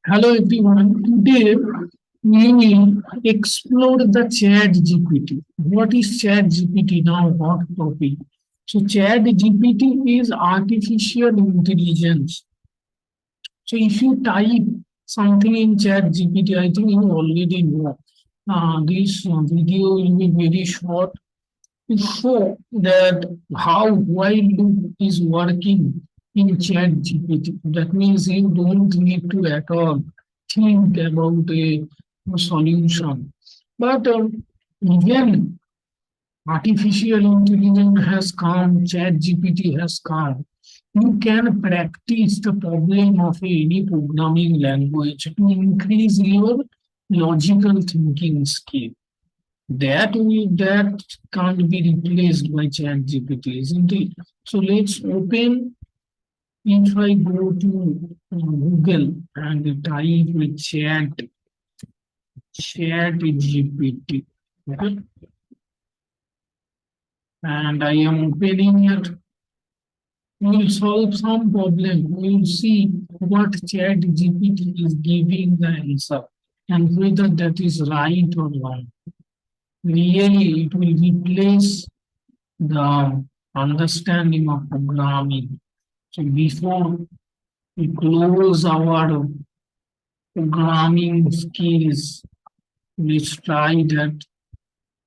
Hello everyone. Today we will explore the Chat GPT. What is Chat GPT now? Hot topic. So Chat GPT is artificial intelligence. So if you type something in Chat GPT, I think you already know. This video will be very short to show that how while loop is working in Chat GPT. That means you don't need to at all think about a solution. But even artificial intelligence has come, Chat GPT has come. You can practice the problem of any programming language to increase your logical thinking skill. That can't be replaced by ChatGPT, isn't it? So let's open. If I go to Google and type with chat GPT, okay, and I am opening it, we will solve some problem. We will see what chat GPT is giving the answer and whether that is right or wrong. Really, it will replace the understanding of programming. So before we close our programming skills, let's try that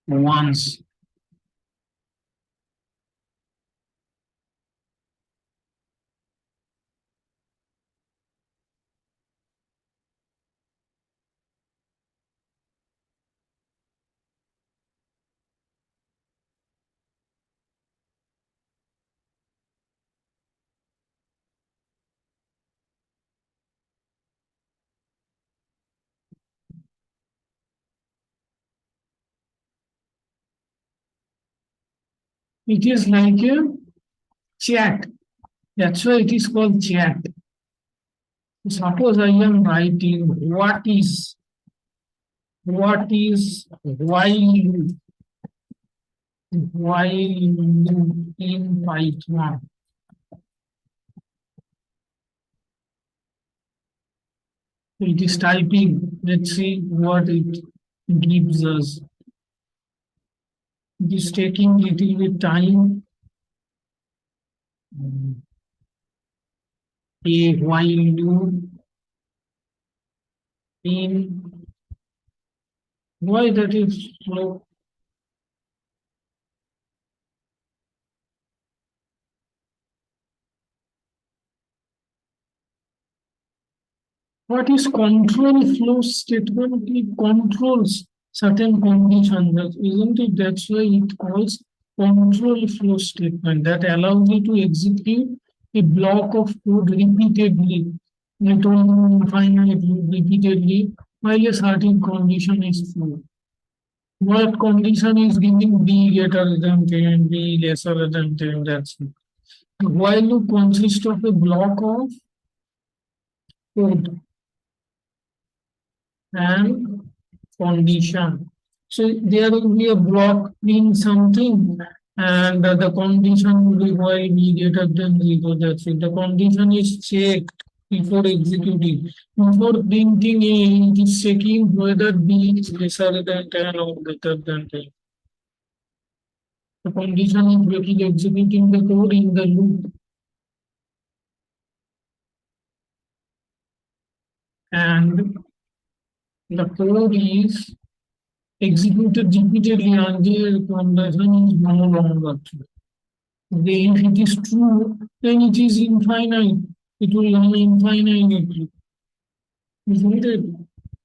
once. It is like a chat. That's why it is called chat. Suppose I am writing what is while in Python. It is typing. Let's see what it gives us. It is taking little bit time. A while loop in why that is slow. What is control flow statement? It controls certain conditions, isn't it? That's why it calls control flow statement that allows you to execute a block of code repeatedly, not only infinitely, repeatedly, while a certain condition is true. What condition is giving b greater than 10, b lesser than 10, that's it. The while loop consists of a block of code and condition. So there will be a block in something, and the condition will be while b greater than 0. That's it. The condition is checked before executing. Before printing A, it is checking whether b is lesser than 10 or greater than 10. The condition is basically executing the code in the loop, and the code is executed repeatedly until the condition is no longer true. Then if it is true, then it is infinite. It will run infinitely. Isn't it?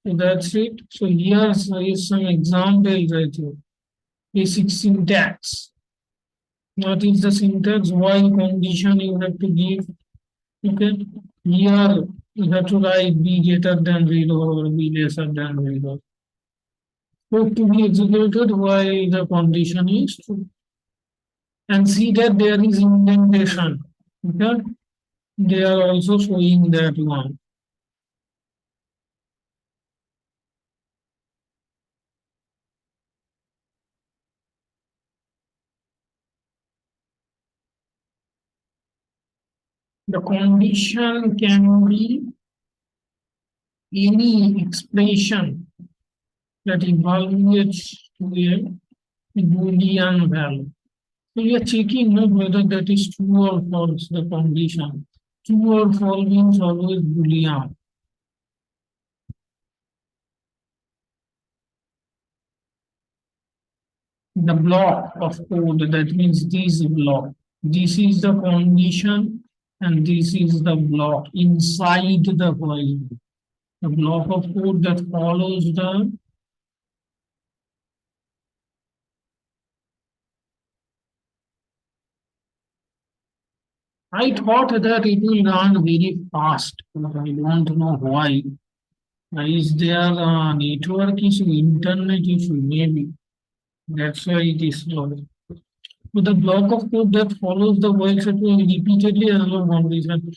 So that's it. So here is some examples right here. Basic syntax. What is the syntax? While condition you have to give. Okay. Here you have to write b greater than 0 or b lesser than 0. So to be executed while the condition is true. And see that there is indentation. Okay. They are also showing that one. The condition can be any expression that evaluates to a Boolean value. So we are checking whether that is true or false, the condition. True or false means always Boolean. The block of code, that means this block. This is the condition and this is the block inside the while. The block of code that follows the. I thought that it will run very fast, but I don't know why. Is there a network issue, internet issue? Maybe that's why it is slow. With the block of code that follows the while statement repeatedly as a condition,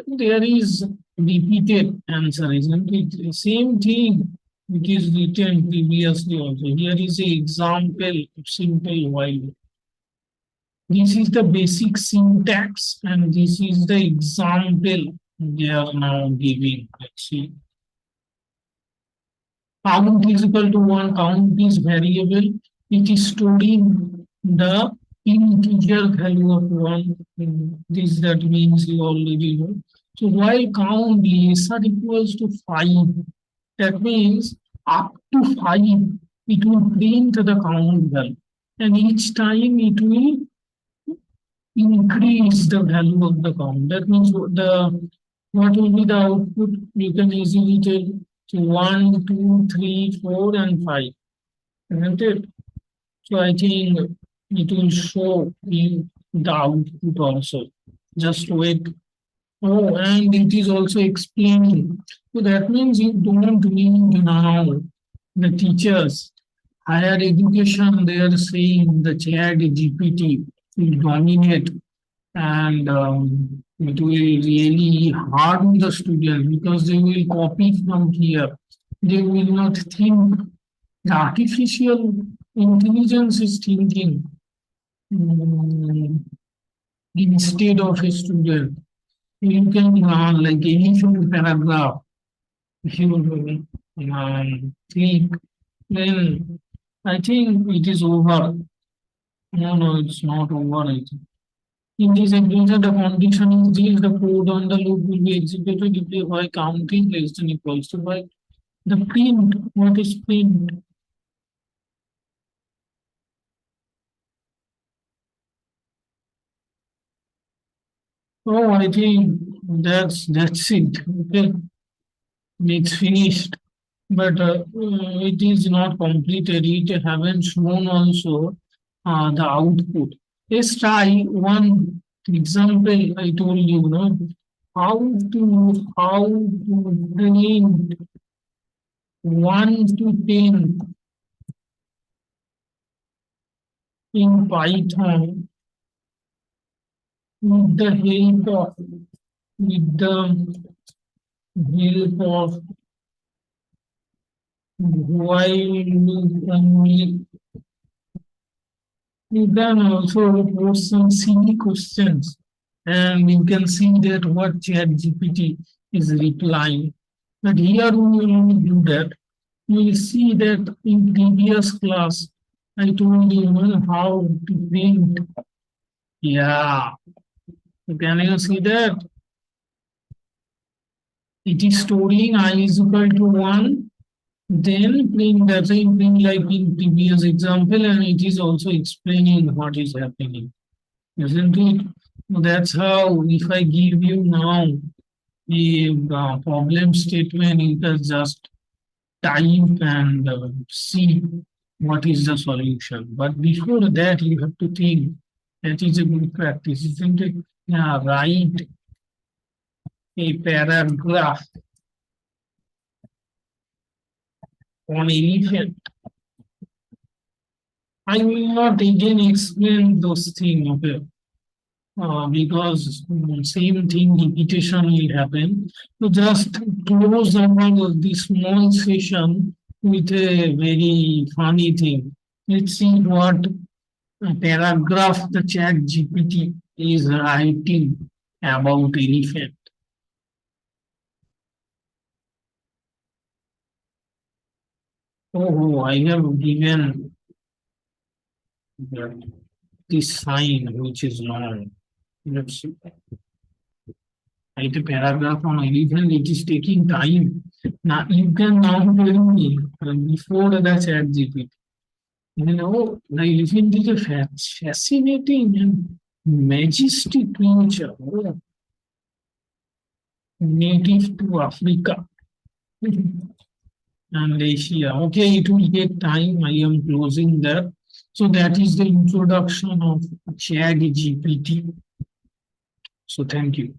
there is repeated answer, isn't it? Same thing which is written previously also. Here is an example of simple while. This is the basic syntax and this is the example they are now giving. Let's see. Count is equal to one. Count is variable. It is storing the integer value of one. This that means you already know. So while count lesser equals to 5, that means up to 5, it will print the count value. And each time it will increase the value of the count. That means the what will be the output? You can easily tell. So 1, 2, 3, 4, and 5. Isn't it? So I think it will show you the output also. Just wait. Oh, and it is also explaining. So that means you don't need now the teachers. Higher education, they are saying the ChatGPT will dominate and it will really harm the student because they will copy from here. They will not think. The artificial intelligence is thinking instead of a student. You can like any single paragraph. If you click, then I think it is over. No, no, it's not over. I think. In this example, the condition is this, the code on the loop will be executed if by counting less than equals to by the print. What is print? Oh, I think that's it. Okay, it's finished. But it is not completed. It haven't shown also the output. Let's try one example. I told you, no, how to print 1 to 10 in Python with the help of while loop only. You can also post some silly questions and you can see that what ChatGPT is replying. But here we will only do that. You will see that in previous class, I told you how to print. Yeah, can you see that? It is storing I is equal to 1. Then print the same thing like in previous example, and it is also explaining what is happening, isn't it? That's how if I give you now a problem statement, you can just type and see what is the solution. But before that, you have to think. That is a good practice, isn't it? Yeah, write a paragraph on elephant. I will not again explain those things, okay? Because same thing repetition will happen. So just close down this small session with a very funny thing. Let's see what paragraph the chat GPT is writing. about elephant. Oh, I have given this sign which is long. Let's write a paragraph on elephant. It is taking time. Now you can now tell me before the chat GPT. The elephant is a fascinating and majestic creature, native to Africa and Asia. Okay, it will take time. I am closing that. So that is the introduction of Chat GPT. So thank you.